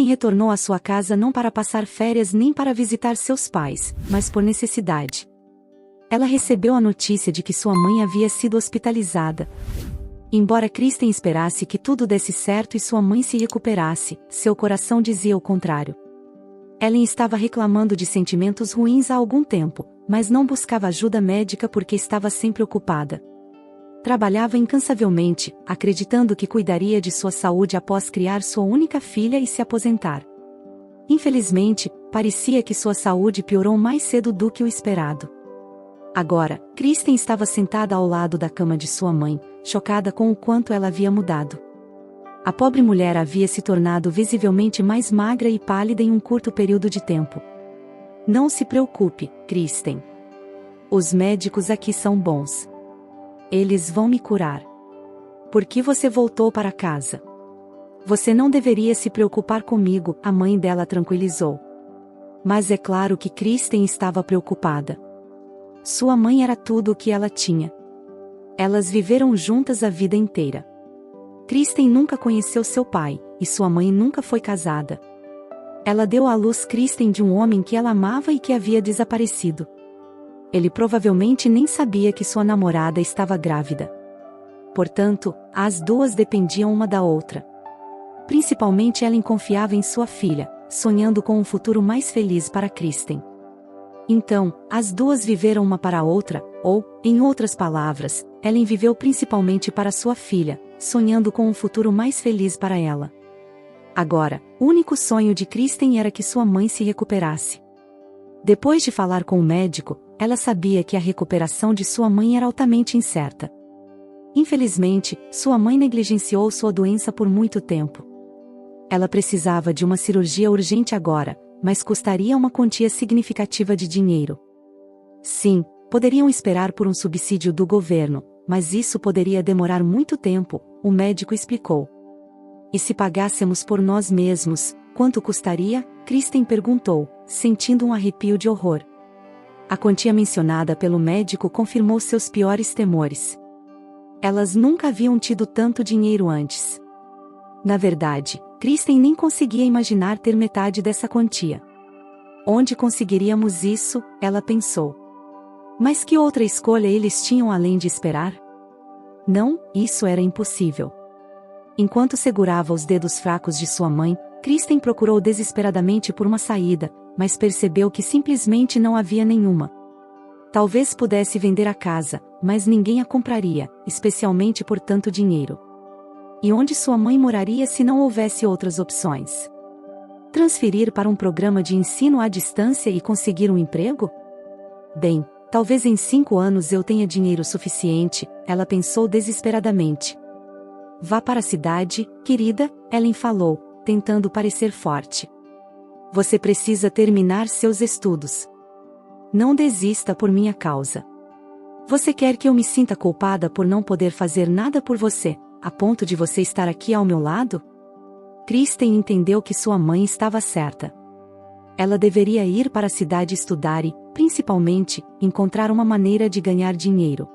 Kristen retornou à sua casa não para passar férias nem para visitar seus pais, mas por necessidade. Ela recebeu a notícia de que sua mãe havia sido hospitalizada. Embora Kristen esperasse que tudo desse certo e sua mãe se recuperasse, seu coração dizia o contrário. Ellen estava reclamando de sentimentos ruins há algum tempo, mas não buscava ajuda médica porque estava sempre ocupada. Trabalhava incansavelmente, acreditando que cuidaria de sua saúde após criar sua única filha e se aposentar. Infelizmente, parecia que sua saúde piorou mais cedo do que o esperado. Agora, Kristen estava sentada ao lado da cama de sua mãe, chocada com o quanto ela havia mudado. A pobre mulher havia se tornado visivelmente mais magra e pálida em um curto período de tempo. Não se preocupe, Kristen. Os médicos aqui são bons. Eles vão me curar. Por que você voltou para casa? Você não deveria se preocupar comigo, a mãe dela tranquilizou. Mas é claro que Kristen estava preocupada. Sua mãe era tudo o que ela tinha. Elas viveram juntas a vida inteira. Kristen nunca conheceu seu pai, e sua mãe nunca foi casada. Ela deu à luz Kristen de um homem que ela amava e que havia desaparecido. Ele provavelmente nem sabia que sua namorada estava grávida. Portanto, as duas dependiam uma da outra. Principalmente Ellen confiava em sua filha, sonhando com um futuro mais feliz para Kristen. Então, as duas viveram uma para a outra, ou, em outras palavras, Ellen viveu principalmente para sua filha, sonhando com um futuro mais feliz para ela. Agora, o único sonho de Kristen era que sua mãe se recuperasse. Depois de falar com o médico, ela sabia que a recuperação de sua mãe era altamente incerta. Infelizmente, sua mãe negligenciou sua doença por muito tempo. Ela precisava de uma cirurgia urgente agora, mas custaria uma quantia significativa de dinheiro. Sim, poderiam esperar por um subsídio do governo, mas isso poderia demorar muito tempo, o médico explicou. E se pagássemos por nós mesmos, quanto custaria? Kristen perguntou, sentindo um arrepio de horror. A quantia mencionada pelo médico confirmou seus piores temores. Elas nunca haviam tido tanto dinheiro antes. Na verdade, Kristen nem conseguia imaginar ter metade dessa quantia. Onde conseguiríamos isso? Ela pensou. Mas que outra escolha eles tinham além de esperar? Não, isso era impossível. Enquanto segurava os dedos fracos de sua mãe, Kristen procurou desesperadamente por uma saída, mas percebeu que simplesmente não havia nenhuma. Talvez pudesse vender a casa, mas ninguém a compraria, especialmente por tanto dinheiro. E onde sua mãe moraria se não houvesse outras opções? Transferir para um programa de ensino à distância e conseguir um emprego? Bem, talvez em 5 anos eu tenha dinheiro suficiente, ela pensou desesperadamente. Vá para a cidade, querida, Ellen falou, tentando parecer forte. Você precisa terminar seus estudos. Não desista por minha causa. Você quer que eu me sinta culpada por não poder fazer nada por você, a ponto de você estar aqui ao meu lado? Kristen entendeu que sua mãe estava certa. Ela deveria ir para a cidade estudar e, principalmente, encontrar uma maneira de ganhar dinheiro.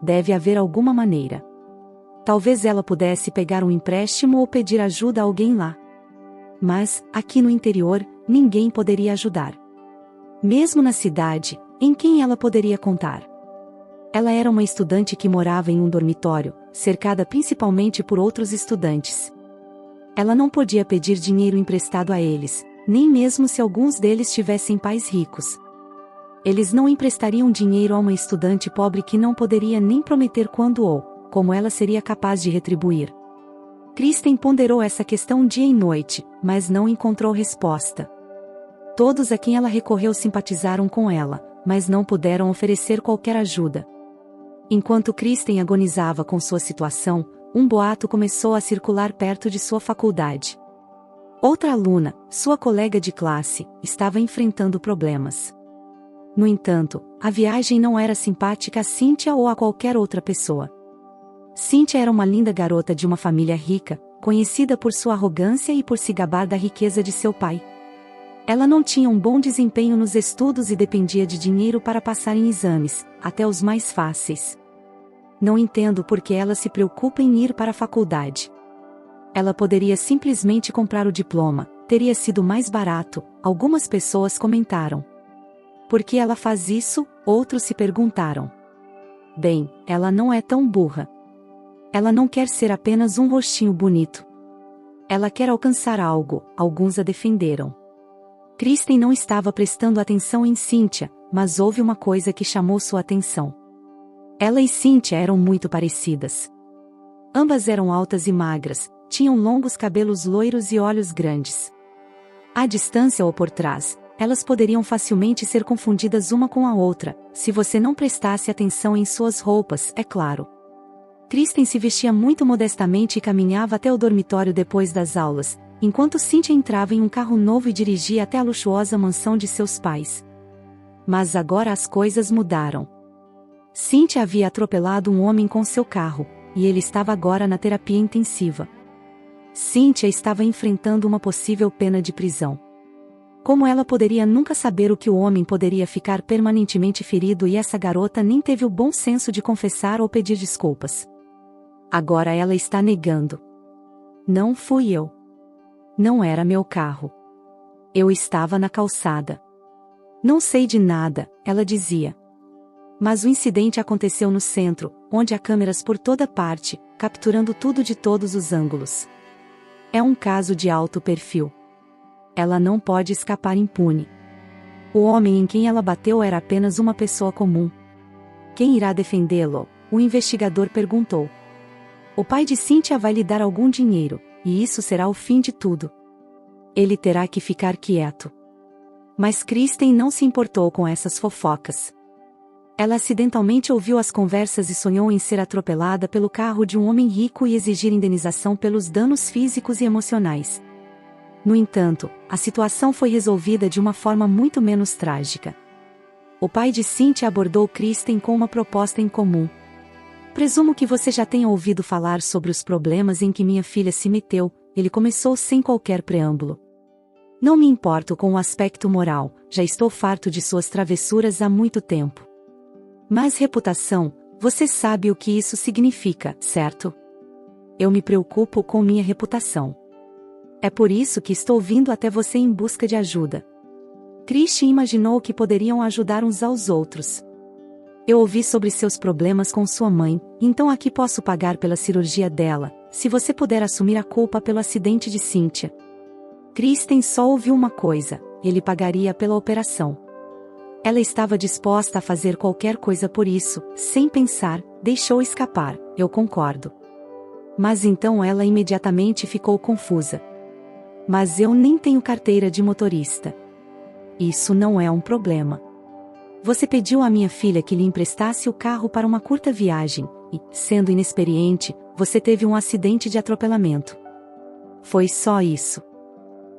Deve haver alguma maneira. Talvez ela pudesse pegar um empréstimo ou pedir ajuda a alguém lá. Mas, aqui no interior, ninguém poderia ajudar. Mesmo na cidade, em quem ela poderia contar? Ela era uma estudante que morava em um dormitório, cercada principalmente por outros estudantes. Ela não podia pedir dinheiro emprestado a eles, nem mesmo se alguns deles tivessem pais ricos. Eles não emprestariam dinheiro a uma estudante pobre que não poderia nem prometer quando ou como ela seria capaz de retribuir. Kristen ponderou essa questão dia e noite, mas não encontrou resposta. Todos a quem ela recorreu simpatizaram com ela, mas não puderam oferecer qualquer ajuda. Enquanto Kristen agonizava com sua situação, um boato começou a circular perto de sua faculdade. Outra aluna, sua colega de classe, estava enfrentando problemas. No entanto, a viagem não era simpática a Cynthia ou a qualquer outra pessoa. Cynthia era uma linda garota de uma família rica, conhecida por sua arrogância e por se gabar da riqueza de seu pai. Ela não tinha um bom desempenho nos estudos e dependia de dinheiro para passar em exames, até os mais fáceis. Não entendo por que ela se preocupa em ir para a faculdade. Ela poderia simplesmente comprar o diploma, teria sido mais barato, algumas pessoas comentaram. Por que ela faz isso? Outros se perguntaram. Bem, ela não é tão burra. Ela não quer ser apenas um rostinho bonito. Ela quer alcançar algo, alguns a defenderam. Kristen não estava prestando atenção em Cynthia, mas houve uma coisa que chamou sua atenção. Ela e Cynthia eram muito parecidas. Ambas eram altas e magras, tinham longos cabelos loiros e olhos grandes. À distância ou por trás, elas poderiam facilmente ser confundidas uma com a outra, se você não prestasse atenção em suas roupas, é claro. Kristen se vestia muito modestamente e caminhava até o dormitório depois das aulas, enquanto Cynthia entrava em um carro novo e dirigia até a luxuosa mansão de seus pais. Mas agora as coisas mudaram. Cynthia havia atropelado um homem com seu carro, e ele estava agora na terapia intensiva. Cynthia estava enfrentando uma possível pena de prisão. Como ela poderia nunca saber o que o homem poderia ficar permanentemente ferido e essa garota nem teve o bom senso de confessar ou pedir desculpas. Agora ela está negando. Não fui eu. Não era meu carro. Eu estava na calçada. Não sei de nada, ela dizia. Mas o incidente aconteceu no centro, onde há câmeras por toda parte, capturando tudo de todos os ângulos. É um caso de alto perfil. Ela não pode escapar impune. O homem em quem ela bateu era apenas uma pessoa comum. Quem irá defendê-lo? O investigador perguntou. O pai de Cynthia vai lhe dar algum dinheiro, e isso será o fim de tudo. Ele terá que ficar quieto. Mas Kristen não se importou com essas fofocas. Ela acidentalmente ouviu as conversas e sonhou em ser atropelada pelo carro de um homem rico e exigir indenização pelos danos físicos e emocionais. No entanto, a situação foi resolvida de uma forma muito menos trágica. O pai de Cynthia abordou Kristen com uma proposta em comum. Presumo que você já tenha ouvido falar sobre os problemas em que minha filha se meteu, ele começou sem qualquer preâmbulo. Não me importo com o aspecto moral, já estou farto de suas travessuras há muito tempo. Mas reputação, você sabe o que isso significa, certo? Eu me preocupo com minha reputação. É por isso que estou vindo até você em busca de ajuda. Kristen imaginou que poderiam ajudar uns aos outros. Eu ouvi sobre seus problemas com sua mãe, então aqui posso pagar pela cirurgia dela, se você puder assumir a culpa pelo acidente de Cynthia. Kristen só ouviu uma coisa, ele pagaria pela operação. Ela estava disposta a fazer qualquer coisa por isso, sem pensar, deixou escapar, eu concordo. Mas então ela imediatamente ficou confusa. Mas eu nem tenho carteira de motorista. Isso não é um problema. Você pediu à minha filha que lhe emprestasse o carro para uma curta viagem, e, sendo inexperiente, você teve um acidente de atropelamento. Foi só isso.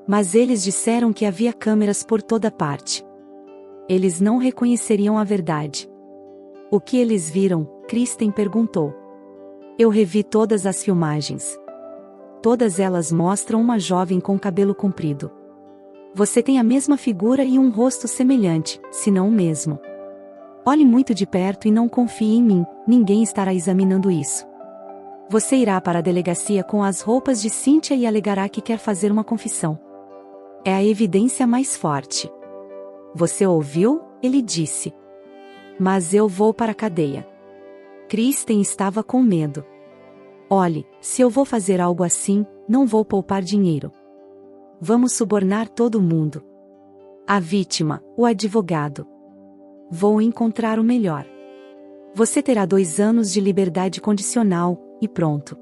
Mas eles disseram que havia câmeras por toda parte. Eles não reconheceriam a verdade. O que eles viram? Kristen perguntou. Eu revi todas as filmagens. Todas elas mostram uma jovem com cabelo comprido. Você tem a mesma figura e um rosto semelhante, se não o mesmo. Olhe muito de perto e não confie em mim, ninguém estará examinando isso. Você irá para a delegacia com as roupas de Cynthia e alegará que quer fazer uma confissão. É a evidência mais forte. Você ouviu? Ele disse. Mas eu vou para a cadeia. Kristen estava com medo. Olhe, se eu vou fazer algo assim, não vou poupar dinheiro. Vamos subornar todo mundo. A vítima, o advogado. Vou encontrar o melhor. Você terá 2 anos de liberdade condicional, e pronto.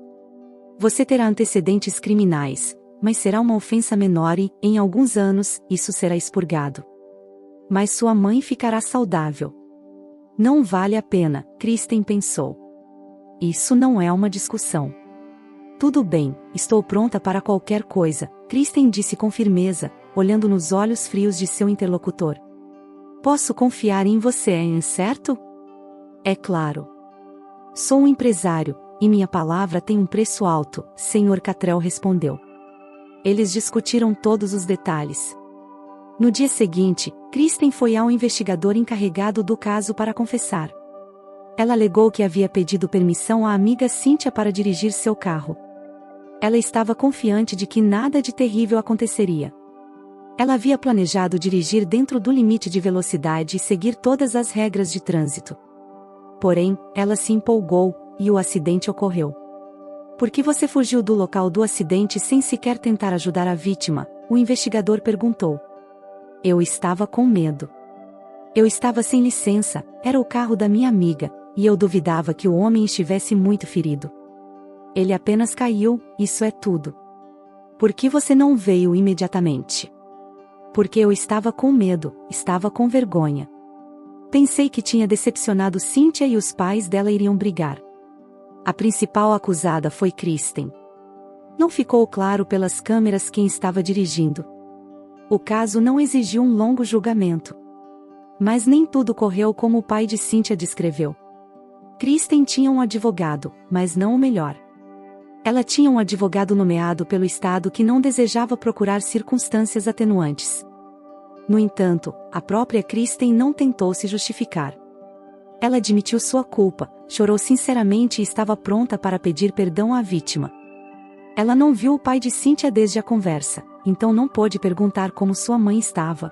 Você terá antecedentes criminais, mas será uma ofensa menor e, em alguns anos, isso será expurgado. Mas sua mãe ficará saudável. Não vale a pena, Kristen pensou. Isso não é uma discussão. Tudo bem, estou pronta para qualquer coisa, Kristen disse com firmeza, olhando nos olhos frios de seu interlocutor. Posso confiar em você, é certo? É claro. Sou um empresário, e minha palavra tem um preço alto, Sr. Catrell respondeu. Eles discutiram todos os detalhes. No dia seguinte, Kristen foi ao investigador encarregado do caso para confessar. Ela alegou que havia pedido permissão à amiga Cynthia para dirigir seu carro. Ela estava confiante de que nada de terrível aconteceria. Ela havia planejado dirigir dentro do limite de velocidade e seguir todas as regras de trânsito. Porém, ela se empolgou, e o acidente ocorreu. Por que você fugiu do local do acidente sem sequer tentar ajudar a vítima? O investigador perguntou. Eu estava com medo. Eu estava sem licença, era o carro da minha amiga, e eu duvidava que o homem estivesse muito ferido. Ele apenas caiu, isso é tudo. Por que você não veio imediatamente? Porque eu estava com medo, estava com vergonha. Pensei que tinha decepcionado Cynthia e os pais dela iriam brigar. A principal acusada foi Kristen. Não ficou claro pelas câmeras quem estava dirigindo. O caso não exigiu um longo julgamento. Mas nem tudo correu como o pai de Cynthia descreveu. Kristen tinha um advogado, mas não o melhor. Ela tinha um advogado nomeado pelo Estado que não desejava procurar circunstâncias atenuantes. No entanto, a própria Kristen não tentou se justificar. Ela admitiu sua culpa, chorou sinceramente e estava pronta para pedir perdão à vítima. Ela não viu o pai de Cynthia desde a conversa, então não pôde perguntar como sua mãe estava.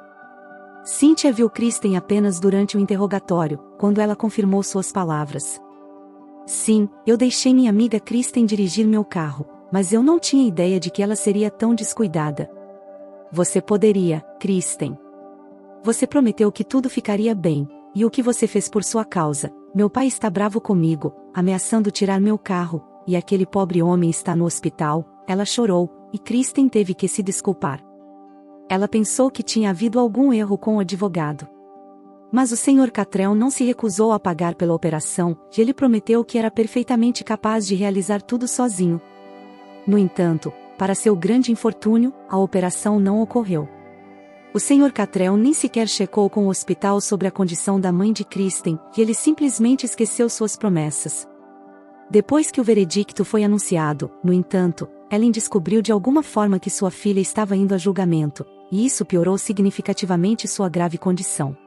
Cynthia viu Kristen apenas durante o interrogatório, quando ela confirmou suas palavras. Sim, eu deixei minha amiga Kristen dirigir meu carro, mas eu não tinha ideia de que ela seria tão descuidada. Você poderia, Kristen. Você prometeu que tudo ficaria bem, e o que você fez por sua causa? Meu pai está bravo comigo, ameaçando tirar meu carro, e aquele pobre homem está no hospital. Ela chorou, e Kristen teve que se desculpar. Ela pensou que tinha havido algum erro com o advogado. Mas o Sr. Catrell não se recusou a pagar pela operação, e ele prometeu que era perfeitamente capaz de realizar tudo sozinho. No entanto, para seu grande infortúnio, a operação não ocorreu. O Sr. Catrell nem sequer checou com o hospital sobre a condição da mãe de Kristen, e ele simplesmente esqueceu suas promessas. Depois que o veredicto foi anunciado, no entanto, Ellen descobriu de alguma forma que sua filha estava indo a julgamento, e isso piorou significativamente sua grave condição.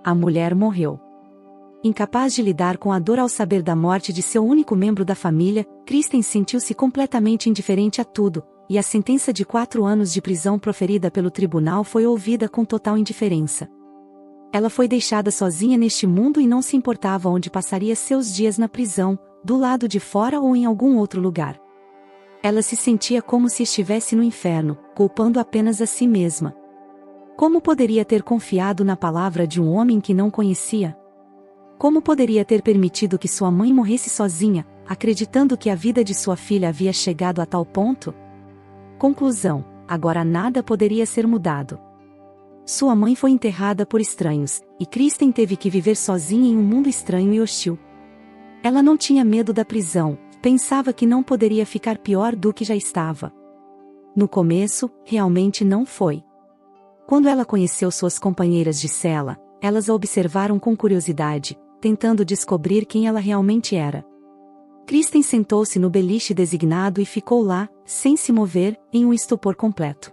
A mulher morreu. Incapaz de lidar com a dor ao saber da morte de seu único membro da família, Kristen sentiu-se completamente indiferente a tudo, e a sentença de 4 anos de prisão proferida pelo tribunal foi ouvida com total indiferença. Ela foi deixada sozinha neste mundo e não se importava onde passaria seus dias na prisão, do lado de fora ou em algum outro lugar. Ela se sentia como se estivesse no inferno, culpando apenas a si mesma. Como poderia ter confiado na palavra de um homem que não conhecia? Como poderia ter permitido que sua mãe morresse sozinha, acreditando que a vida de sua filha havia chegado a tal ponto? Conclusão: agora nada poderia ser mudado. Sua mãe foi enterrada por estranhos, e Kristen teve que viver sozinha em um mundo estranho e hostil. Ela não tinha medo da prisão, pensava que não poderia ficar pior do que já estava. No começo, realmente não foi. Quando ela conheceu suas companheiras de cela, elas a observaram com curiosidade, tentando descobrir quem ela realmente era. Kristen sentou-se no beliche designado e ficou lá, sem se mover, em um estupor completo.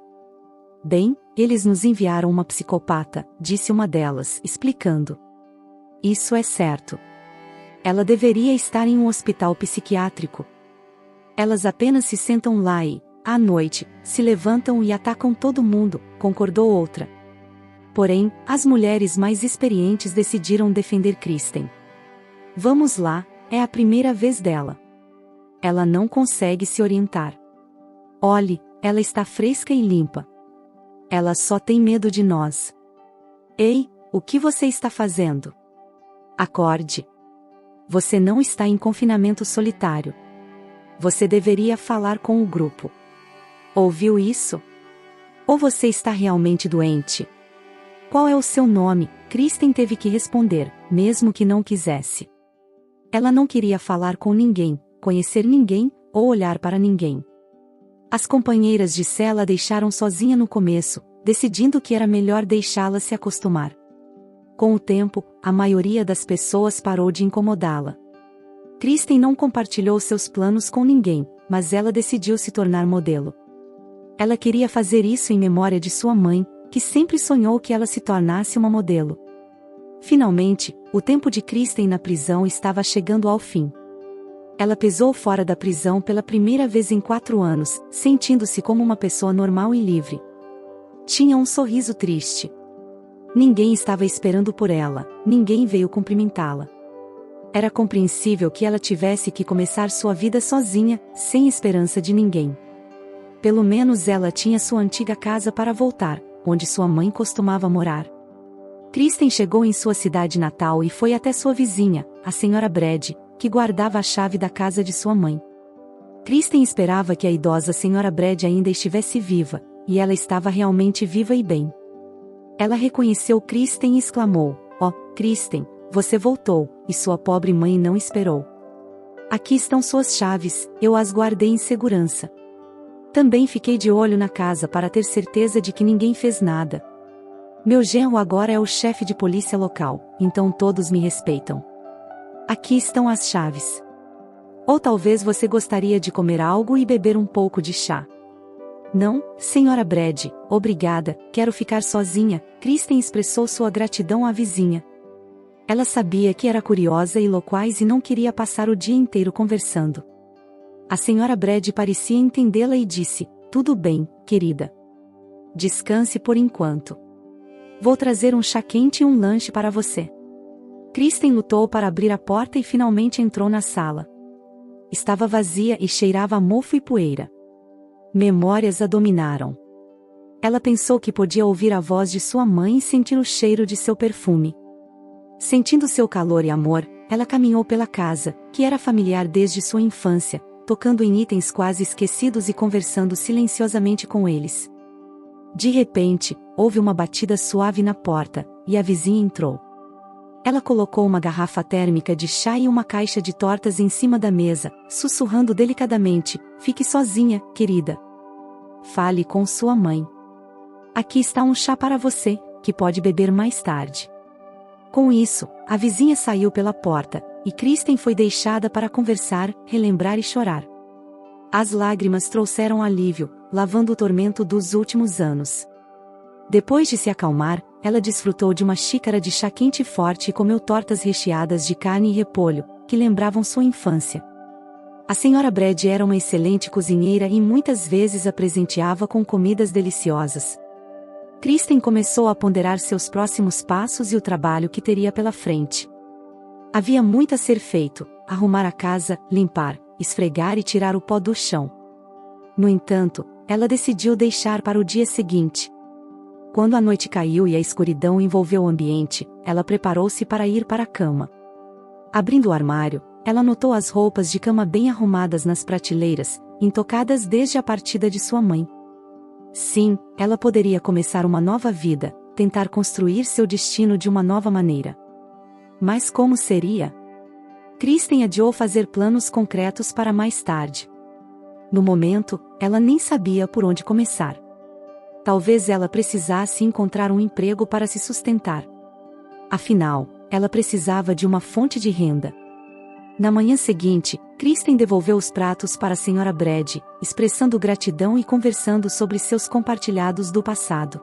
Bem, eles nos enviaram uma psicopata, disse uma delas, explicando. Isso é certo. Ela deveria estar em um hospital psiquiátrico. Elas apenas se sentam lá e, à noite, se levantam e atacam todo mundo, concordou outra. Porém, as mulheres mais experientes decidiram defender Kristen. Vamos lá, é a primeira vez dela. Ela não consegue se orientar. Olhe, ela está fresca e limpa. Ela só tem medo de nós. Ei, o que você está fazendo? Acorde. Você não está em confinamento solitário. Você deveria falar com o grupo. Ouviu isso? Ou você está realmente doente? Qual é o seu nome? Kristen teve que responder, mesmo que não quisesse. Ela não queria falar com ninguém, conhecer ninguém, ou olhar para ninguém. As companheiras de cela a deixaram sozinha no começo, decidindo que era melhor deixá-la se acostumar. Com o tempo, a maioria das pessoas parou de incomodá-la. Kristen não compartilhou seus planos com ninguém, mas ela decidiu se tornar modelo. Ela queria fazer isso em memória de sua mãe, que sempre sonhou que ela se tornasse uma modelo. Finalmente, o tempo de Kristen na prisão estava chegando ao fim. Ela pesou fora da prisão pela primeira vez em 4 anos, sentindo-se como uma pessoa normal e livre. Tinha um sorriso triste. Ninguém estava esperando por ela, ninguém veio cumprimentá-la. Era compreensível que ela tivesse que começar sua vida sozinha, sem esperança de ninguém. Pelo menos ela tinha sua antiga casa para voltar, onde sua mãe costumava morar. Kristen chegou em sua cidade natal e foi até sua vizinha, a Sra. Brady, que guardava a chave da casa de sua mãe. Kristen esperava que a idosa Sra. Brady ainda estivesse viva, e ela estava realmente viva e bem. Ela reconheceu Kristen e exclamou: "Oh, Kristen, você voltou, e sua pobre mãe não esperou. Aqui estão suas chaves, eu as guardei em segurança. Também fiquei de olho na casa para ter certeza de que ninguém fez nada. Meu genro agora é o chefe de polícia local, então todos me respeitam. Aqui estão as chaves. Ou talvez você gostaria de comer algo e beber um pouco de chá." "Não, Sra. Brady, obrigada, quero ficar sozinha." Kristen expressou sua gratidão à vizinha. Ela sabia que era curiosa e loquaz e não queria passar o dia inteiro conversando. A Sra. Brady parecia entendê-la e disse: "Tudo bem, querida. Descanse por enquanto. Vou trazer um chá quente e um lanche para você." Kristen lutou para abrir a porta e finalmente entrou na sala. Estava vazia e cheirava a mofo e poeira. Memórias a dominaram. Ela pensou que podia ouvir a voz de sua mãe e sentir o cheiro de seu perfume. Sentindo seu calor e amor, ela caminhou pela casa, que era familiar desde sua infância, tocando em itens quase esquecidos e conversando silenciosamente com eles. De repente, houve uma batida suave na porta, e a vizinha entrou. Ela colocou uma garrafa térmica de chá e uma caixa de tortas em cima da mesa, sussurrando delicadamente: "Fique sozinha, querida. Fale com sua mãe. Aqui está um chá para você, que pode beber mais tarde." Com isso, a vizinha saiu pela porta, e Kristen foi deixada para conversar, relembrar e chorar. As lágrimas trouxeram alívio, lavando o tormento dos últimos anos. Depois de se acalmar, ela desfrutou de uma xícara de chá quente e forte e comeu tortas recheadas de carne e repolho, que lembravam sua infância. A Sra. Brady era uma excelente cozinheira e muitas vezes a presenteava com comidas deliciosas. Kristen começou a ponderar seus próximos passos e o trabalho que teria pela frente. Havia muito a ser feito: arrumar a casa, limpar, esfregar e tirar o pó do chão. No entanto, ela decidiu deixar para o dia seguinte. Quando a noite caiu e a escuridão envolveu o ambiente, ela preparou-se para ir para a cama. Abrindo o armário, ela notou as roupas de cama bem arrumadas nas prateleiras, intocadas desde a partida de sua mãe. Sim, ela poderia começar uma nova vida, tentar construir seu destino de uma nova maneira. Mas como seria? Kristen adiou fazer planos concretos para mais tarde. No momento, ela nem sabia por onde começar. Talvez ela precisasse encontrar um emprego para se sustentar. Afinal, ela precisava de uma fonte de renda. Na manhã seguinte, Kristen devolveu os pratos para a Sra. Brady, expressando gratidão e conversando sobre seus compartilhados do passado.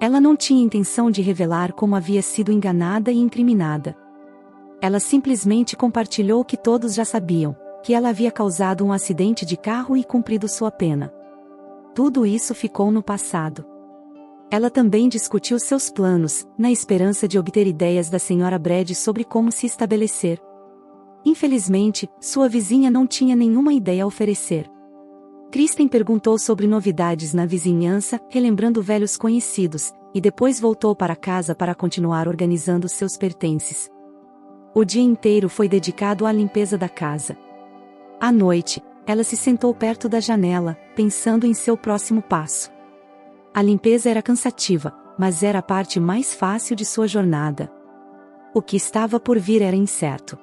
Ela não tinha intenção de revelar como havia sido enganada e incriminada. Ela simplesmente compartilhou o que todos já sabiam, que ela havia causado um acidente de carro e cumprido sua pena. Tudo isso ficou no passado. Ela também discutiu seus planos, na esperança de obter ideias da Sra. Brady sobre como se estabelecer. Infelizmente, sua vizinha não tinha nenhuma ideia a oferecer. Kristen perguntou sobre novidades na vizinhança, relembrando velhos conhecidos, e depois voltou para casa para continuar organizando seus pertences. O dia inteiro foi dedicado à limpeza da casa. À noite, ela se sentou perto da janela, pensando em seu próximo passo. A limpeza era cansativa, mas era a parte mais fácil de sua jornada. O que estava por vir era incerto.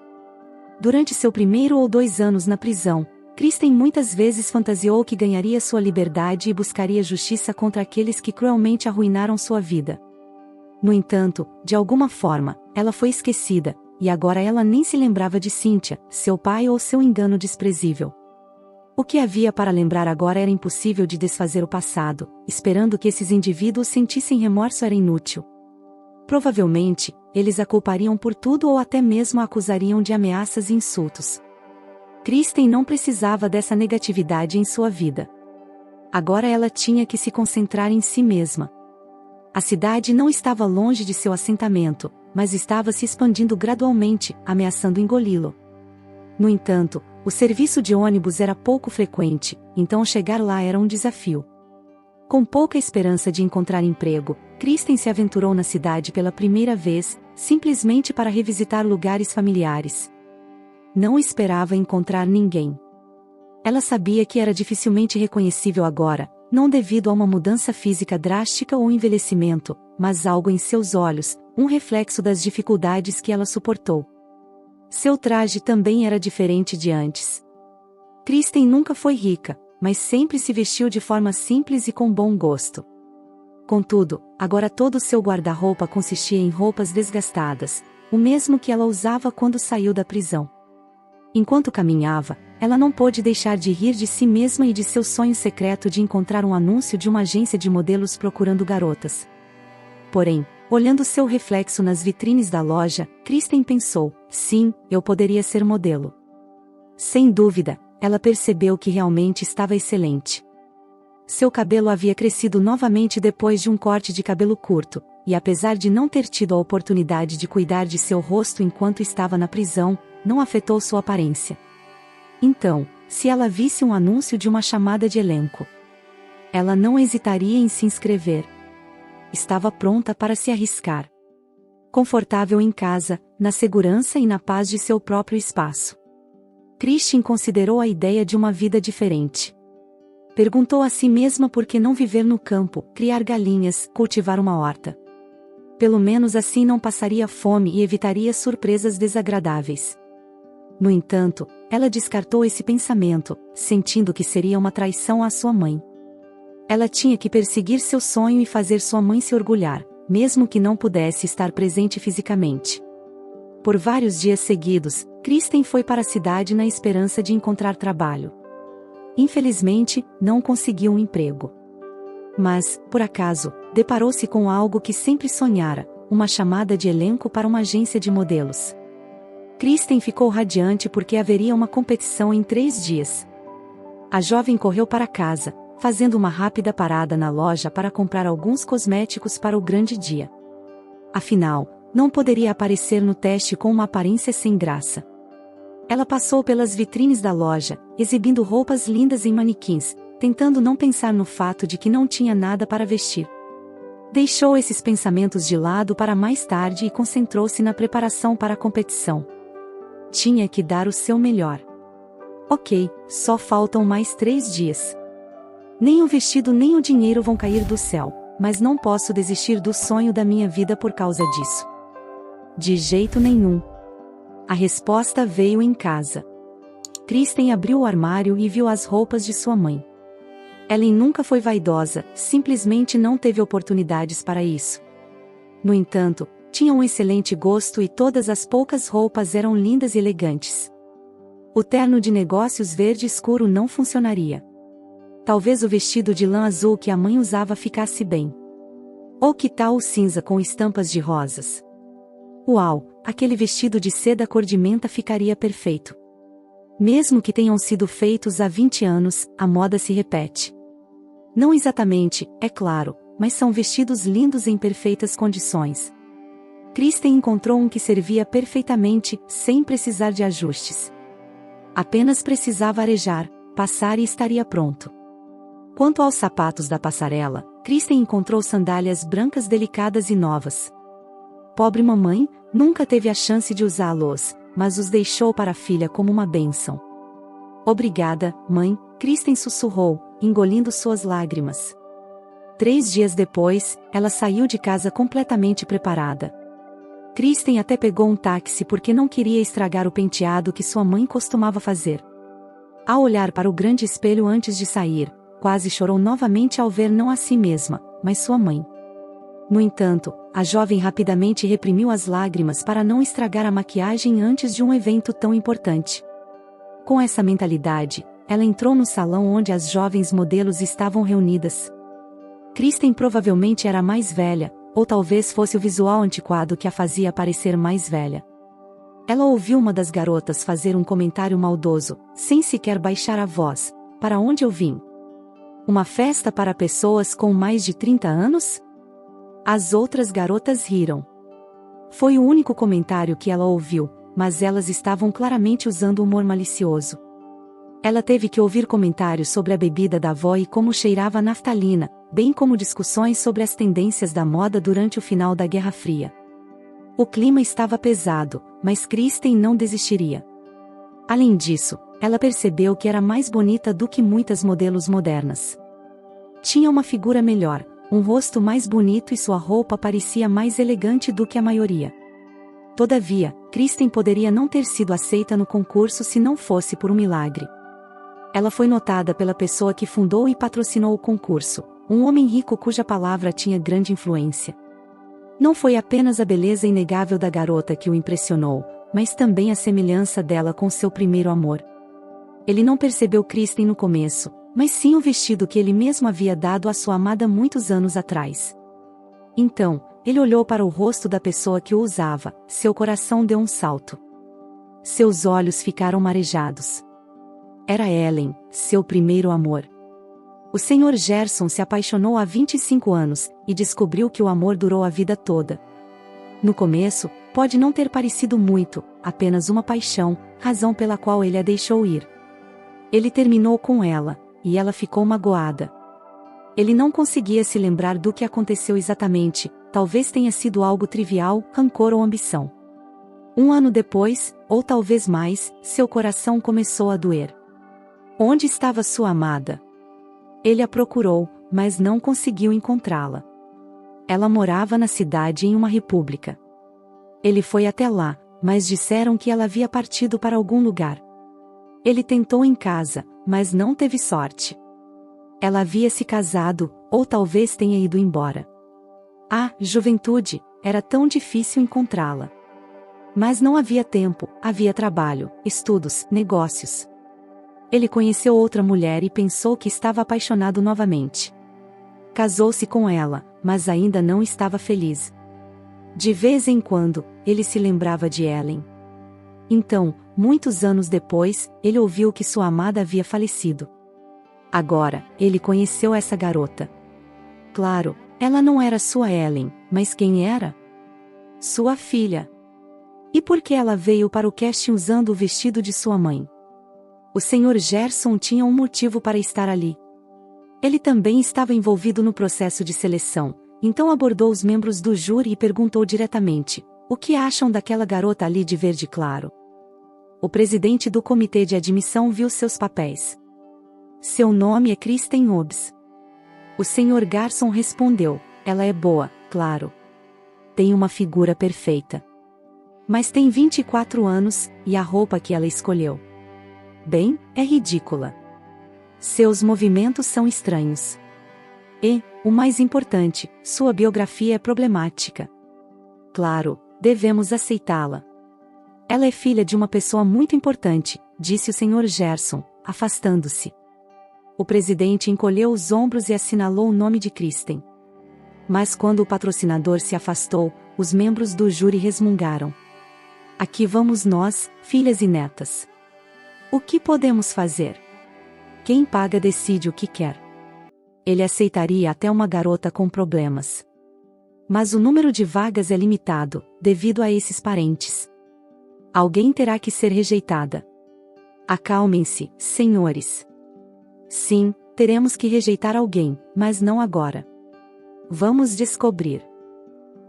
Durante seu 1º ou 2 anos na prisão, Kristen muitas vezes fantasiou que ganharia sua liberdade e buscaria justiça contra aqueles que cruelmente arruinaram sua vida. No entanto, de alguma forma, ela foi esquecida, e agora ela nem se lembrava de Cynthia, seu pai ou seu engano desprezível. O que havia para lembrar agora era impossível de desfazer o passado, esperando que esses indivíduos sentissem remorso era inútil. Provavelmente, eles a culpariam por tudo ou até mesmo a acusariam de ameaças e insultos. Kristen não precisava dessa negatividade em sua vida. Agora ela tinha que se concentrar em si mesma. A cidade não estava longe de seu assentamento, mas estava se expandindo gradualmente, ameaçando engoli-lo. No entanto, o serviço de ônibus era pouco frequente, então chegar lá era um desafio. Com pouca esperança de encontrar emprego, Kristen se aventurou na cidade pela primeira vez, simplesmente para revisitar lugares familiares. Não esperava encontrar ninguém. Ela sabia que era dificilmente reconhecível agora, não devido a uma mudança física drástica ou envelhecimento, mas algo em seus olhos, um reflexo das dificuldades que ela suportou. Seu traje também era diferente de antes. Kristen nunca foi rica, mas sempre se vestiu de forma simples e com bom gosto. Contudo, agora todo o seu guarda-roupa consistia em roupas desgastadas, o mesmo que ela usava quando saiu da prisão. Enquanto caminhava, ela não pôde deixar de rir de si mesma e de seu sonho secreto de encontrar um anúncio de uma agência de modelos procurando garotas. Porém, olhando seu reflexo nas vitrines da loja, Kristen pensou: sim, eu poderia ser modelo. Sem dúvida, ela percebeu que realmente estava excelente. Seu cabelo havia crescido novamente depois de um corte de cabelo curto, e apesar de não ter tido a oportunidade de cuidar de seu rosto enquanto estava na prisão, não afetou sua aparência. Então, se ela visse um anúncio de uma chamada de elenco, ela não hesitaria em se inscrever. Estava pronta para se arriscar. Confortável em casa, na segurança e na paz de seu próprio espaço. Kristen considerou a ideia de uma vida diferente. Perguntou a si mesma por que não viver no campo, criar galinhas, cultivar uma horta. Pelo menos assim não passaria fome e evitaria surpresas desagradáveis. No entanto, ela descartou esse pensamento, sentindo que seria uma traição à sua mãe. Ela tinha que perseguir seu sonho e fazer sua mãe se orgulhar, mesmo que não pudesse estar presente fisicamente. Por vários dias seguidos, Kristen foi para a cidade na esperança de encontrar trabalho. Infelizmente, não conseguiu um emprego. Mas, por acaso, deparou-se com algo que sempre sonhara, uma chamada de elenco para uma agência de modelos. Kristen ficou radiante porque haveria uma competição em 3 dias. A jovem correu para casa, fazendo uma rápida parada na loja para comprar alguns cosméticos para o grande dia. Afinal, não poderia aparecer no teste com uma aparência sem graça. Ela passou pelas vitrines da loja, exibindo roupas lindas em manequins, tentando não pensar no fato de que não tinha nada para vestir. Deixou esses pensamentos de lado para mais tarde e concentrou-se na preparação para a competição. Tinha que dar o seu melhor. Ok, só faltam mais 3 dias. Nem o vestido nem o dinheiro vão cair do céu, mas não posso desistir do sonho da minha vida por causa disso. De jeito nenhum. A resposta veio em casa. Kristen abriu o armário e viu as roupas de sua mãe. Ellen nunca foi vaidosa, simplesmente não teve oportunidades para isso. No entanto, tinha um excelente gosto e todas as poucas roupas eram lindas e elegantes. O terno de negócios verde escuro não funcionaria. Talvez o vestido de lã azul que a mãe usava ficasse bem. Ou que tal o cinza com estampas de rosas? Uau, aquele vestido de seda cor de menta ficaria perfeito. Mesmo que tenham sido feitos há 20 anos, a moda se repete. Não exatamente, é claro, mas são vestidos lindos em perfeitas condições. Kristen encontrou um que servia perfeitamente, sem precisar de ajustes. Apenas precisava arejar, passar e estaria pronto. Quanto aos sapatos da passarela, Kristen encontrou sandálias brancas delicadas e novas. Pobre mamãe, nunca teve a chance de usá-los, mas os deixou para a filha como uma bênção. Obrigada, mãe, Kristen sussurrou, engolindo suas lágrimas. 3 dias depois, ela saiu de casa completamente preparada. Kristen até pegou um táxi porque não queria estragar o penteado que sua mãe costumava fazer. Ao olhar para o grande espelho antes de sair, quase chorou novamente ao ver não a si mesma, mas sua mãe. No entanto, a jovem rapidamente reprimiu as lágrimas para não estragar a maquiagem antes de um evento tão importante. Com essa mentalidade, ela entrou no salão onde as jovens modelos estavam reunidas. Kristen provavelmente era mais velha, ou talvez fosse o visual antiquado que a fazia parecer mais velha. Ela ouviu uma das garotas fazer um comentário maldoso, sem sequer baixar a voz. Para onde eu vim? Uma festa para pessoas com mais de 30 anos? As outras garotas riram. Foi o único comentário que ela ouviu, mas elas estavam claramente usando humor malicioso. Ela teve que ouvir comentários sobre a bebida da avó e como cheirava a naftalina, bem como discussões sobre as tendências da moda durante o final da Guerra Fria. O clima estava pesado, mas Kristen não desistiria. Além disso, ela percebeu que era mais bonita do que muitas modelos modernas. Tinha uma figura melhor, um rosto mais bonito e sua roupa parecia mais elegante do que a maioria. Todavia, Kristen poderia não ter sido aceita no concurso se não fosse por um milagre. Ela foi notada pela pessoa que fundou e patrocinou o concurso, um homem rico cuja palavra tinha grande influência. Não foi apenas a beleza inegável da garota que o impressionou, mas também a semelhança dela com seu primeiro amor. Ele não percebeu Kristen no começo, mas sim o vestido que ele mesmo havia dado à sua amada muitos anos atrás. Então, ele olhou para o rosto da pessoa que o usava, seu coração deu um salto. Seus olhos ficaram marejados. Era Ellen, seu primeiro amor. O Sr. Gerson se apaixonou há 25 anos, e descobriu que o amor durou a vida toda. No começo, pode não ter parecido muito, apenas uma paixão, razão pela qual ele a deixou ir. Ele terminou com ela, e ela ficou magoada. Ele não conseguia se lembrar do que aconteceu exatamente, talvez tenha sido algo trivial, rancor ou ambição. Um ano depois, ou talvez mais, seu coração começou a doer. Onde estava sua amada? Ele a procurou, mas não conseguiu encontrá-la. Ela morava na cidade em uma república. Ele foi até lá, mas disseram que ela havia partido para algum lugar. Ele tentou em casa, mas não teve sorte. Ela havia se casado, ou talvez tenha ido embora. Ah, juventude, era tão difícil encontrá-la. Mas não havia tempo, havia trabalho, estudos, negócios. Ele conheceu outra mulher e pensou que estava apaixonado novamente. Casou-se com ela, mas ainda não estava feliz. De vez em quando, ele se lembrava de Ellen. Então, muitos anos depois, ele ouviu que sua amada havia falecido. Agora, ele conheceu essa garota. Claro, ela não era sua Ellen, mas quem era? Sua filha. E por que ela veio para o casting usando o vestido de sua mãe? O Sr. Gerson tinha um motivo para estar ali. Ele também estava envolvido no processo de seleção, então abordou os membros do júri e perguntou diretamente: o que acham daquela garota ali de verde claro? O presidente do comitê de admissão viu seus papéis. Seu nome é Kristen Hobbs. O Sr. Garson respondeu: ela é boa, claro. Tem uma figura perfeita. Mas tem 24 anos, e a roupa que ela escolheu. Bem, é ridícula. Seus movimentos são estranhos. E, o mais importante, sua biografia é problemática. Claro, devemos aceitá-la. Ela é filha de uma pessoa muito importante, disse o Sr. Gerson, afastando-se. O presidente encolheu os ombros e assinalou o nome de Kristen. Mas quando o patrocinador se afastou, os membros do júri resmungaram. Aqui vamos nós, filhas e netas. O que podemos fazer? Quem paga decide o que quer. Ele aceitaria até uma garota com problemas. Mas o número de vagas é limitado, devido a esses parentes. Alguém terá que ser rejeitada. Acalmem-se, senhores. Sim, teremos que rejeitar alguém, mas não agora. Vamos descobrir.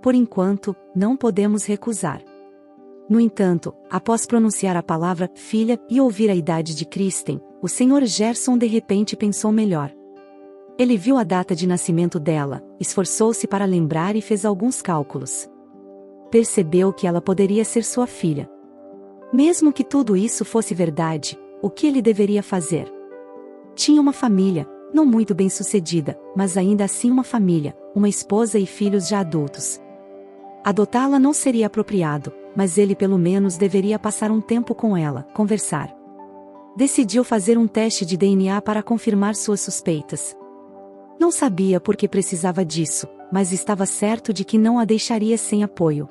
Por enquanto, não podemos recusar. No entanto, após pronunciar a palavra filha e ouvir a idade de Kristen, o Sr. Gerson de repente pensou melhor. Ele viu a data de nascimento dela, esforçou-se para lembrar e fez alguns cálculos. Percebeu que ela poderia ser sua filha. Mesmo que tudo isso fosse verdade, o que ele deveria fazer? Tinha uma família, não muito bem-sucedida, mas ainda assim uma família, uma esposa e filhos já adultos. Adotá-la não seria apropriado, mas ele pelo menos deveria passar um tempo com ela, conversar. Decidiu fazer um teste de DNA para confirmar suas suspeitas. Não sabia por que precisava disso, mas estava certo de que não a deixaria sem apoio.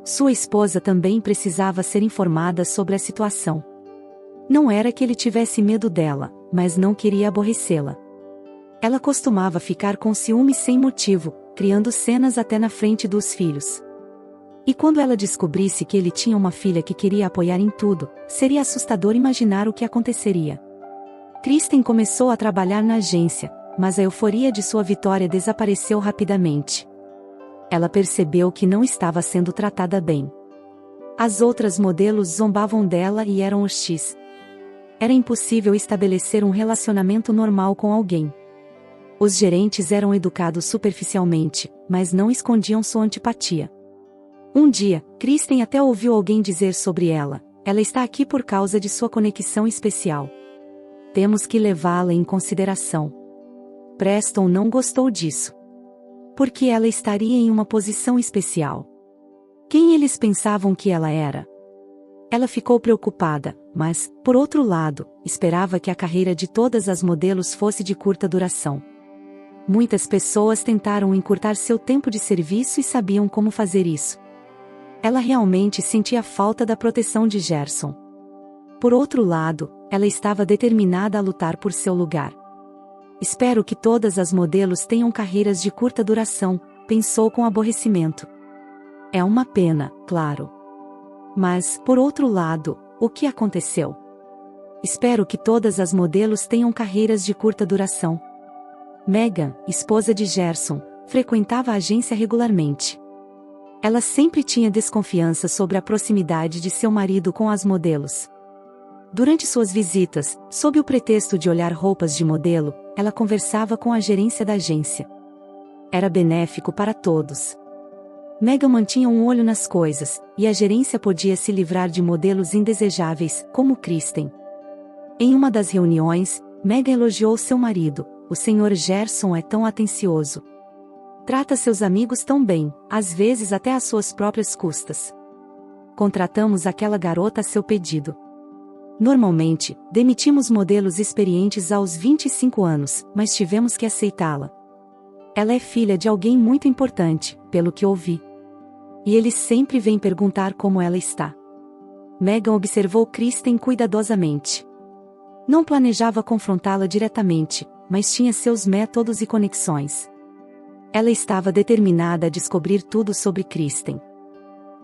Sua esposa também precisava ser informada sobre a situação. Não era que ele tivesse medo dela, mas não queria aborrecê-la. Ela costumava ficar com ciúme sem motivo, criando cenas até na frente dos filhos. E quando ela descobrisse que ele tinha uma filha que queria apoiar em tudo, seria assustador imaginar o que aconteceria. Kristen começou a trabalhar na agência, mas a euforia de sua vitória desapareceu rapidamente. Ela percebeu que não estava sendo tratada bem. As outras modelos zombavam dela e eram hostis. Era impossível estabelecer um relacionamento normal com alguém. Os gerentes eram educados superficialmente, mas não escondiam sua antipatia. Um dia, Kristen até ouviu alguém dizer sobre ela: ela está aqui por causa de sua conexão especial. Temos que levá-la em consideração. Preston não gostou disso. Porque ela estaria em uma posição especial. Quem eles pensavam que ela era? Ela ficou preocupada, mas, por outro lado, esperava que a carreira de todas as modelos fosse de curta duração. Muitas pessoas tentaram encurtar seu tempo de serviço e sabiam como fazer isso. Ela realmente sentia falta da proteção de Gerson. Por outro lado, ela estava determinada a lutar por seu lugar. Espero que todas as modelos tenham carreiras de curta duração, pensou com aborrecimento. É uma pena, claro. Mas, por outro lado, o que aconteceu? Espero que todas as modelos tenham carreiras de curta duração. Megan, esposa de Gerson, frequentava a agência regularmente. Ela sempre tinha desconfiança sobre a proximidade de seu marido com as modelos. Durante suas visitas, sob o pretexto de olhar roupas de modelo, ela conversava com a gerência da agência. Era benéfico para todos. Megan mantinha um olho nas coisas, e a gerência podia se livrar de modelos indesejáveis, como Kristen. Em uma das reuniões, Megan elogiou seu marido: o Sr. Gerson é tão atencioso. Trata seus amigos tão bem, às vezes até às suas próprias custas. Contratamos aquela garota a seu pedido. Normalmente, demitimos modelos experientes aos 25 anos, mas tivemos que aceitá-la. Ela é filha de alguém muito importante, pelo que ouvi. E ele sempre vem perguntar como ela está. Megan observou Kristen cuidadosamente. Não planejava confrontá-la diretamente, mas tinha seus métodos e conexões. Ela estava determinada a descobrir tudo sobre Kristen.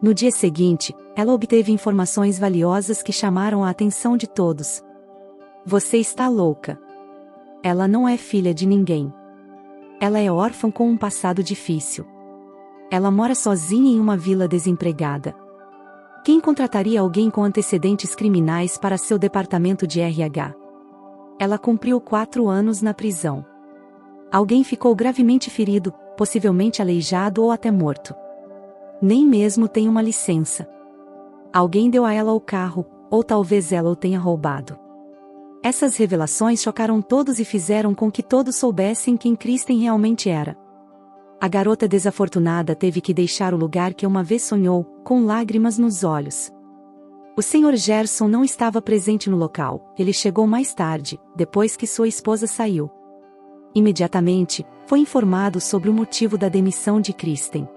No dia seguinte, ela obteve informações valiosas que chamaram a atenção de todos. Você está louca. Ela não é filha de ninguém. Ela é órfã com um passado difícil. Ela mora sozinha em uma vila desempregada. Quem contrataria alguém com antecedentes criminais para seu departamento de RH? Ela cumpriu 4 anos na prisão. Alguém ficou gravemente ferido, possivelmente aleijado ou até morto. Nem mesmo tem uma licença. Alguém deu a ela o carro, ou talvez ela o tenha roubado. Essas revelações chocaram todos e fizeram com que todos soubessem quem Kristen realmente era. A garota desafortunada teve que deixar o lugar que uma vez sonhou, com lágrimas nos olhos. O Sr. Gerson não estava presente no local, ele chegou mais tarde, depois que sua esposa saiu. Imediatamente, foi informado sobre o motivo da demissão de Kristen.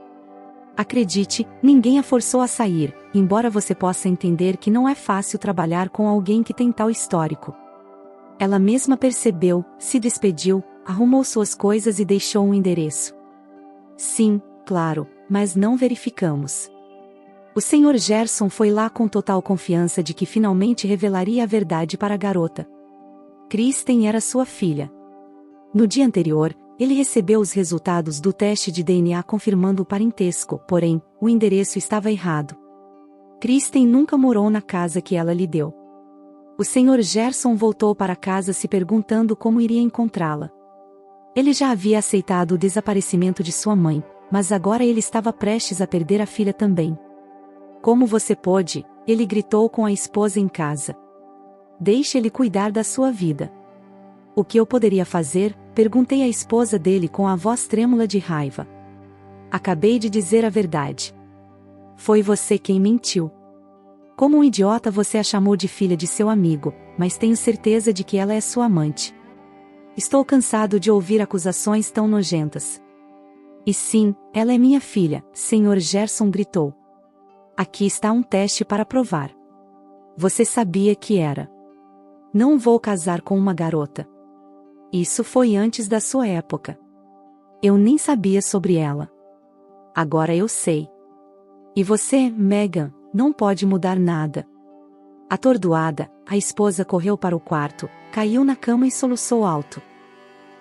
Acredite, ninguém a forçou a sair, embora você possa entender que não é fácil trabalhar com alguém que tem tal histórico. Ela mesma percebeu, se despediu, arrumou suas coisas e deixou um endereço. Sim, claro, mas não verificamos. O Sr. Gerson foi lá com total confiança de que finalmente revelaria a verdade para a garota. Kristen era sua filha. No dia anterior, ele recebeu os resultados do teste de DNA confirmando o parentesco, porém, o endereço estava errado. Kristen nunca morou na casa que ela lhe deu. O Sr. Gerson voltou para casa se perguntando como iria encontrá-la. Ele já havia aceitado o desaparecimento de sua mãe, mas agora ele estava prestes a perder a filha também. Como você pôde? Ele gritou com a esposa em casa. Deixe ele cuidar da sua vida. O que eu poderia fazer? Perguntei à esposa dele com a voz trêmula de raiva. Acabei de dizer a verdade. Foi você quem mentiu. Como um idiota você a chamou de filha de seu amigo, mas tenho certeza de que ela é sua amante. Estou cansado de ouvir acusações tão nojentas. E sim, ela é minha filha, Sr. Gerson gritou. Aqui está um teste para provar. Você sabia que era. Não vou casar com uma garota. Isso foi antes da sua época. Eu nem sabia sobre ela. Agora eu sei. E você, Megan, não pode mudar nada. Atordoada, a esposa correu para o quarto, caiu na cama e soluçou alto.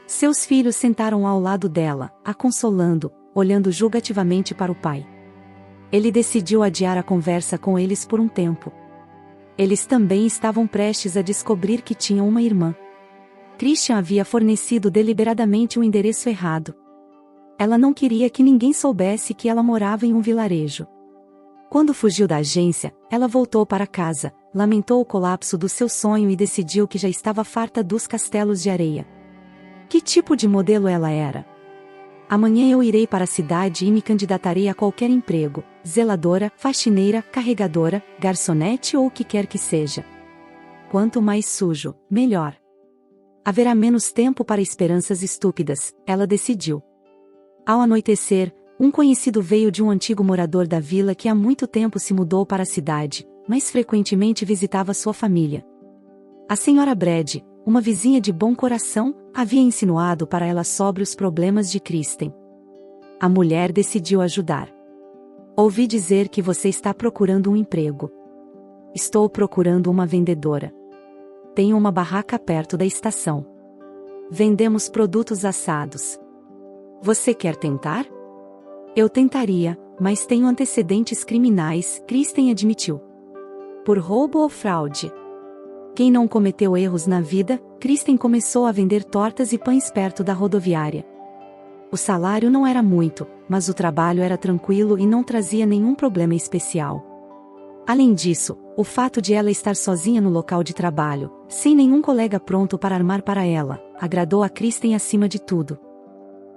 Seus filhos sentaram ao lado dela, a consolando, olhando julgativamente para o pai. Ele decidiu adiar a conversa com eles por um tempo. Eles também estavam prestes a descobrir que tinham uma irmã. Christian havia fornecido deliberadamente o endereço errado. Ela não queria que ninguém soubesse que ela morava em um vilarejo. Quando fugiu da agência, ela voltou para casa, lamentou o colapso do seu sonho e decidiu que já estava farta dos castelos de areia. Que tipo de modelo ela era? Amanhã eu irei para a cidade e me candidatarei a qualquer emprego, zeladora, faxineira, carregadora, garçonete ou o que quer que seja. Quanto mais sujo, melhor. Haverá menos tempo para esperanças estúpidas, ela decidiu. Ao anoitecer, um conhecido veio de um antigo morador da vila que há muito tempo se mudou para a cidade, mas frequentemente visitava sua família. A senhora Brad, uma vizinha de bom coração, havia insinuado para ela sobre os problemas de Kristen. A mulher decidiu ajudar. Ouvi dizer que você está procurando um emprego. Estou procurando uma vendedora. Tenho uma barraca perto da estação. Vendemos produtos assados. Você quer tentar? Eu tentaria, mas tenho antecedentes criminais, Kristen admitiu. Por roubo ou fraude? Quem não cometeu erros na vida, Kristen começou a vender tortas e pães perto da rodoviária. O salário não era muito, mas o trabalho era tranquilo e não trazia nenhum problema especial. Além disso, o fato de ela estar sozinha no local de trabalho, sem nenhum colega pronto para armar para ela, agradou a Kristen acima de tudo.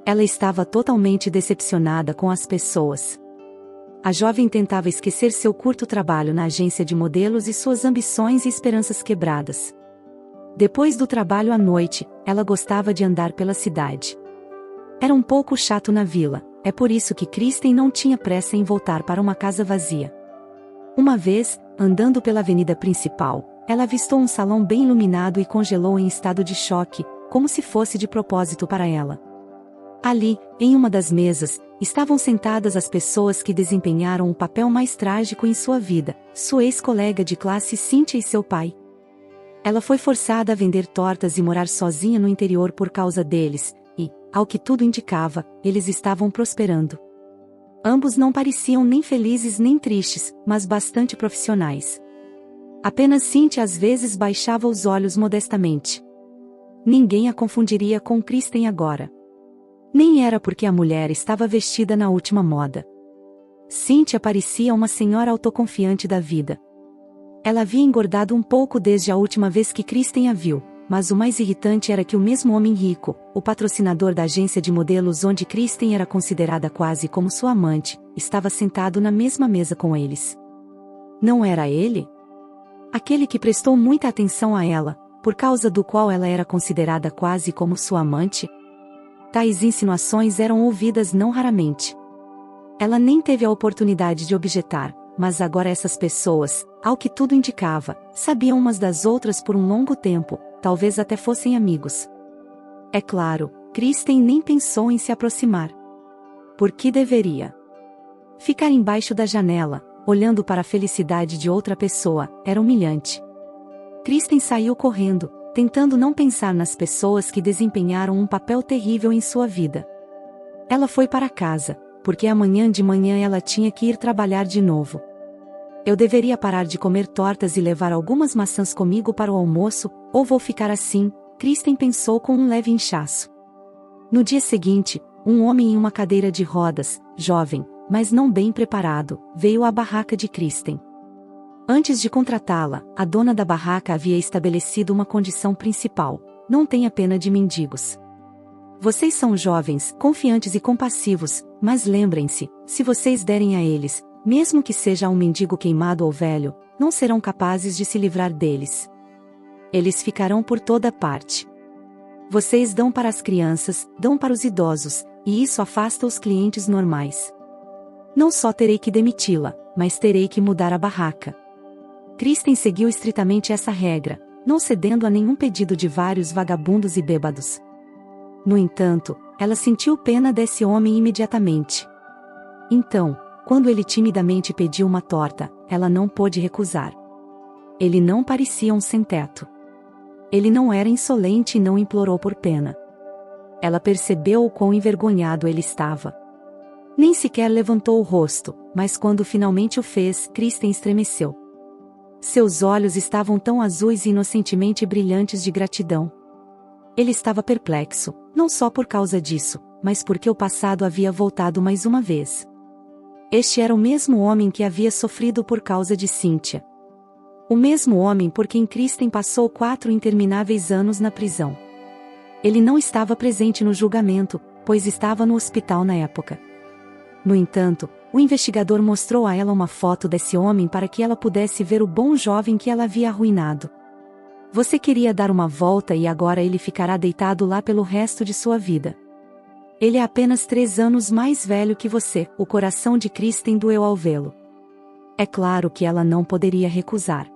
Ela estava totalmente decepcionada com as pessoas. A jovem tentava esquecer seu curto trabalho na agência de modelos e suas ambições e esperanças quebradas. Depois do trabalho à noite, ela gostava de andar pela cidade. Era um pouco chato na vila, é por isso que Kristen não tinha pressa em voltar para uma casa vazia. Uma vez, andando pela avenida principal, ela avistou um salão bem iluminado e congelou em estado de choque, como se fosse de propósito para ela. Ali, em uma das mesas, estavam sentadas as pessoas que desempenharam o papel mais trágico em sua vida, sua ex-colega de classe Cynthia e seu pai. Ela foi forçada a vender tortas e morar sozinha no interior por causa deles, e, ao que tudo indicava, eles estavam prosperando. Ambos não pareciam nem felizes nem tristes, mas bastante profissionais. Apenas Cynthia às vezes baixava os olhos modestamente. Ninguém a confundiria com Kristen agora. Nem era porque a mulher estava vestida na última moda. Cynthia parecia uma senhora autoconfiante da vida. Ela havia engordado um pouco desde a última vez que Kristen a viu, mas o mais irritante era que o mesmo homem rico, o patrocinador da agência de modelos onde Kristen era considerada quase como sua amante, estava sentado na mesma mesa com eles. Não era ele? Aquele que prestou muita atenção a ela, por causa do qual ela era considerada quase como sua amante? Tais insinuações eram ouvidas não raramente. Ela nem teve a oportunidade de objetar, mas agora essas pessoas, ao que tudo indicava, sabiam umas das outras por um longo tempo, talvez até fossem amigos. É claro, Kristen nem pensou em se aproximar. Por que deveria? Ficar embaixo da janela, olhando para a felicidade de outra pessoa, era humilhante. Kristen saiu correndo, tentando não pensar nas pessoas que desempenharam um papel terrível em sua vida. Ela foi para casa, porque amanhã de manhã ela tinha que ir trabalhar de novo. Eu deveria parar de comer tortas e levar algumas maçãs comigo para o almoço, ou vou ficar assim, Kristen pensou com um leve inchaço. No dia seguinte, um homem em uma cadeira de rodas, jovem, mas não bem preparado, veio à barraca de Kristen. Antes de contratá-la, a dona da barraca havia estabelecido uma condição principal: não tenha pena de mendigos. Vocês são jovens, confiantes e compassivos, mas lembrem-se, se vocês derem a eles, mesmo que seja um mendigo queimado ou velho, não serão capazes de se livrar deles. Eles ficarão por toda parte. Vocês dão para as crianças, dão para os idosos, e isso afasta os clientes normais. Não só terei que demiti-la, mas terei que mudar a barraca. Kristen seguiu estritamente essa regra, não cedendo a nenhum pedido de vários vagabundos e bêbados. No entanto, ela sentiu pena desse homem imediatamente. Então, quando ele timidamente pediu uma torta, ela não pôde recusar. Ele não parecia um sem-teto. Ele não era insolente e não implorou por pena. Ela percebeu o quão envergonhado ele estava. Nem sequer levantou o rosto, mas quando finalmente o fez, Kristen estremeceu. Seus olhos estavam tão azuis e inocentemente brilhantes de gratidão. Ele estava perplexo, não só por causa disso, mas porque o passado havia voltado mais uma vez. Este era o mesmo homem que havia sofrido por causa de Cynthia. O mesmo homem por quem Kristen passou 4 intermináveis anos na prisão. Ele não estava presente no julgamento, pois estava no hospital na época. No entanto, o investigador mostrou a ela uma foto desse homem para que ela pudesse ver o bom jovem que ela havia arruinado. Você queria dar uma volta e agora ele ficará deitado lá pelo resto de sua vida. Ele é apenas 3 anos mais velho que você. O coração de Kristen doeu ao vê-lo. É claro que ela não poderia recusar.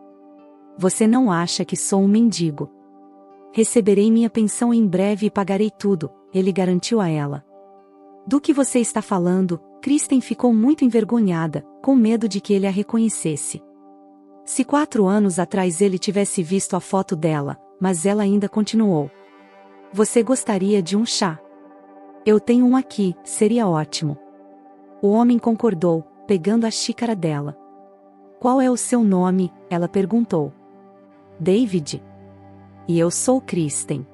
Você não acha que sou um mendigo? Receberei minha pensão em breve e pagarei tudo, ele garantiu a ela. Do que você está falando? Kristen ficou muito envergonhada, com medo de que ele a reconhecesse. Se 4 anos atrás ele tivesse visto a foto dela, mas ela ainda continuou. Você gostaria de um chá? Eu tenho um aqui, seria ótimo. O homem concordou, pegando a xícara dela. Qual é o seu nome? Ela perguntou. David. E eu sou Kristen.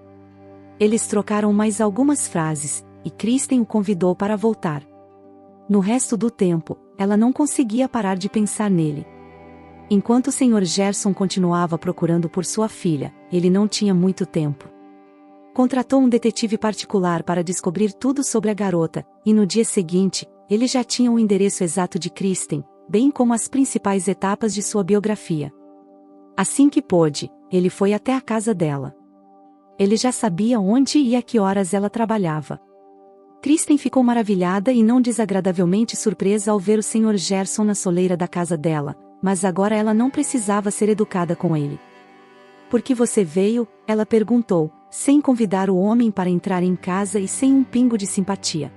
Eles trocaram mais algumas frases, e Kristen o convidou para voltar. No resto do tempo, ela não conseguia parar de pensar nele. Enquanto o Sr. Gerson continuava procurando por sua filha, ele não tinha muito tempo. Contratou um detetive particular para descobrir tudo sobre a garota, e no dia seguinte, ele já tinha o endereço exato de Kristen, bem como as principais etapas de sua biografia. Assim que pôde, ele foi até a casa dela. Ele já sabia onde e a que horas ela trabalhava. Kristen ficou maravilhada e não desagradavelmente surpresa ao ver o Sr. Gerson na soleira da casa dela, mas agora ela não precisava ser educada com ele. Por que você veio? Ela perguntou, sem convidar o homem para entrar em casa e sem um pingo de simpatia.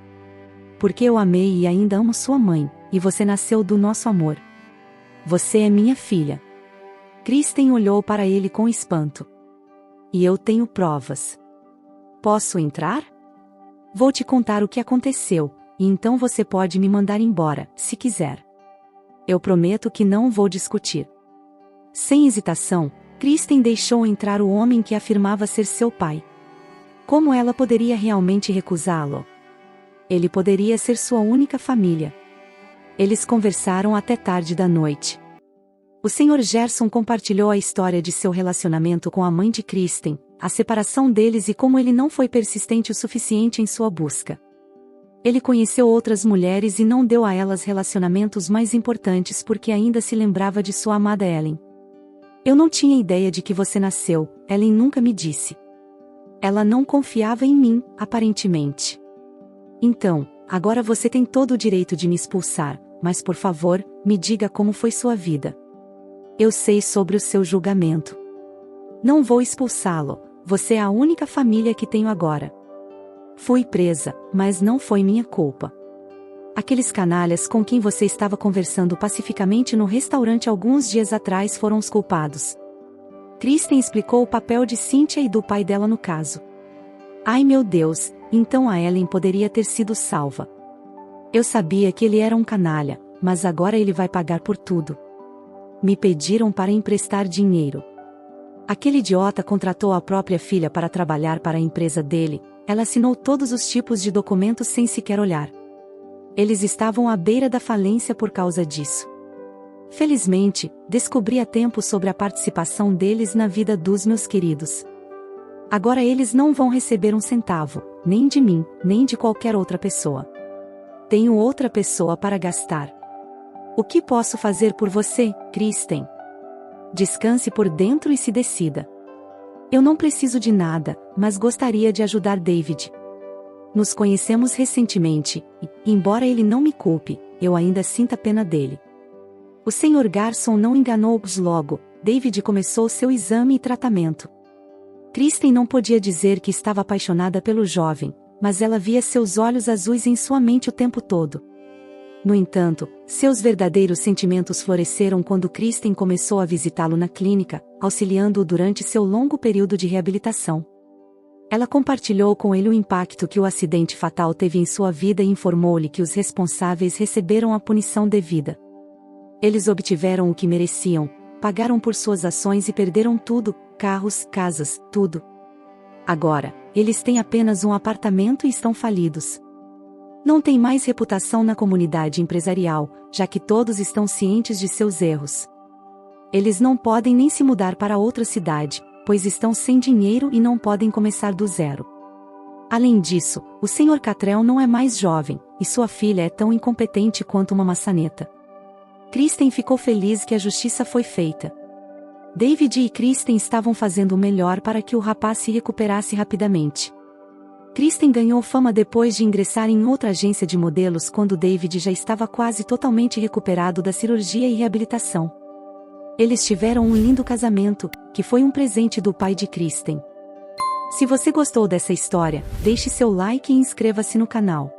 Porque eu amei e ainda amo sua mãe, e você nasceu do nosso amor. Você é minha filha. Kristen olhou para ele com espanto. E eu tenho provas. Posso entrar? Vou te contar o que aconteceu, e então você pode me mandar embora, se quiser. Eu prometo que não vou discutir. Sem hesitação, Kristen deixou entrar o homem que afirmava ser seu pai. Como ela poderia realmente recusá-lo? Ele poderia ser sua única família. Eles conversaram até tarde da noite. O Sr. Gerson compartilhou a história de seu relacionamento com a mãe de Kristen, a separação deles e como ele não foi persistente o suficiente em sua busca. Ele conheceu outras mulheres e não deu a elas relacionamentos mais importantes porque ainda se lembrava de sua amada Ellen. Eu não tinha ideia de que você nasceu, Ellen nunca me disse. Ela não confiava em mim, aparentemente. Então, agora você tem todo o direito de me expulsar, mas por favor, me diga como foi sua vida. Eu sei sobre o seu julgamento. Não vou expulsá-lo, você é a única família que tenho agora. Fui presa, mas não foi minha culpa. Aqueles canalhas com quem você estava conversando pacificamente no restaurante alguns dias atrás foram os culpados. Kristen explicou o papel de Cynthia e do pai dela no caso. Ai meu Deus, então a Ellen poderia ter sido salva. Eu sabia que ele era um canalha, mas agora ele vai pagar por tudo. Me pediram para emprestar dinheiro. Aquele idiota contratou a própria filha para trabalhar para a empresa dele, ela assinou todos os tipos de documentos sem sequer olhar. Eles estavam à beira da falência por causa disso. Felizmente, descobri a tempo sobre a participação deles na vida dos meus queridos. Agora eles não vão receber um centavo, nem de mim, nem de qualquer outra pessoa. Tenho outra pessoa para gastar. O que posso fazer por você, Kristen? Descanse por dentro e se decida. Eu não preciso de nada, mas gostaria de ajudar David. Nos conhecemos recentemente, e, embora ele não me culpe, eu ainda sinta pena dele. O Sr. Garson não enganou-os logo. David começou seu exame e tratamento. Kristen não podia dizer que estava apaixonada pelo jovem, mas ela via seus olhos azuis em sua mente o tempo todo. No entanto, seus verdadeiros sentimentos floresceram quando Kristen começou a visitá-lo na clínica, auxiliando-o durante seu longo período de reabilitação. Ela compartilhou com ele o impacto que o acidente fatal teve em sua vida e informou-lhe que os responsáveis receberam a punição devida. Eles obtiveram o que mereciam, pagaram por suas ações e perderam tudo, carros, casas, tudo. Agora, eles têm apenas um apartamento e estão falidos. Não têm mais reputação na comunidade empresarial, já que todos estão cientes de seus erros. Eles não podem nem se mudar para outra cidade, pois estão sem dinheiro e não podem começar do zero. Além disso, o Sr. Catrell não é mais jovem, e sua filha é tão incompetente quanto uma maçaneta. Kristen ficou feliz que a justiça foi feita. David e Kristen estavam fazendo o melhor para que o rapaz se recuperasse rapidamente. Kristen ganhou fama depois de ingressar em outra agência de modelos quando David já estava quase totalmente recuperado da cirurgia e reabilitação. Eles tiveram um lindo casamento, que foi um presente do pai de Kristen. Se você gostou dessa história, deixe seu like e inscreva-se no canal.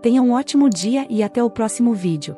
Tenha um ótimo dia e até o próximo vídeo.